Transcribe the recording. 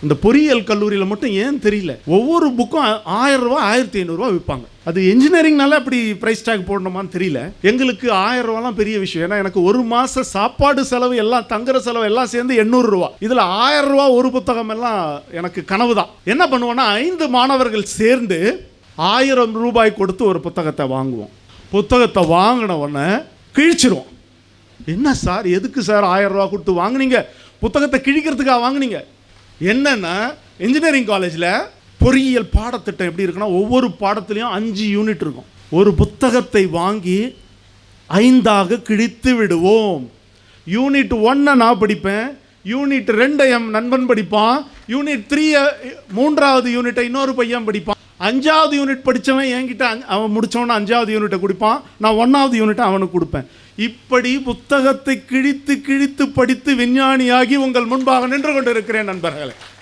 இந்த பொறியியல் கல்லூரியில் மட்டும் ஏன் தெரியல, ஒவ்வொரு புக்கும் 1000 ரூபா 1500 ரூபா விற்பாங்க. அது இன்ஜினியரிங்னால அப்படி ப்ரைஸ் டேக் போடணுமான்னு தெரியல. எங்களுக்கு 1000 ரூபாலாம் பெரிய விஷயம். ஏன்னா எனக்கு ஒரு மாச சாப்பாடு செலவு எல்லாம், தங்குற செலவு எல்லாம் சேர்ந்து 800 ரூபா. இதுல 1000 ரூபா ஒரு புத்தகம் எல்லாம் எனக்கு கனவு தான். என்ன பண்ணுவோம்னா 5 மாணவர்கள் சேர்ந்து 1000 ரூபாய் கொடுத்து ஒரு புத்தகத்தை வாங்குவோம். புத்தகத்தை வாங்கின உடனே கிழிச்சிருவோம். என்ன சார், எதுக்கு சார் 1000 ரூபா கொடுத்து வாங்குனீங்க? புத்தகத்தை கிழிக்கிறதுக்காக வாங்குனீங்க. என்னன்னா இன்ஜினியரிங் காலேஜில் பொறியியல் பாடத்திட்டம் எப்படி இருக்குன்னா, ஒவ்வொரு பாடத்துலையும் 5 யூனிட் இருக்கும். ஒரு புத்தகத்தை வாங்கி 5ஆக கிழித்து விடுவோம். யூனிட் 1 நான் படிப்பேன், யூனிட் 2 என் நண்பன் படிப்பான், யூனிட் 3 3வது யூனிட்டை இன்னொரு பையன் படிப்பான், 5வது யூனிட் படித்தவன் என்கிட்ட அவன் முடித்தவன 5வது யூனிட்டை குடிப்பான், நான் 1வது யூனிட்டை அவனுக்கு கொடுப்பேன். இப்படி புத்தகத்தை கிழித்து கிழித்து படித்து விஞ்ஞானியாகி உங்கள் முன்பாக நின்று கொண்டு இருக்கிறேன் நண்பர்களே.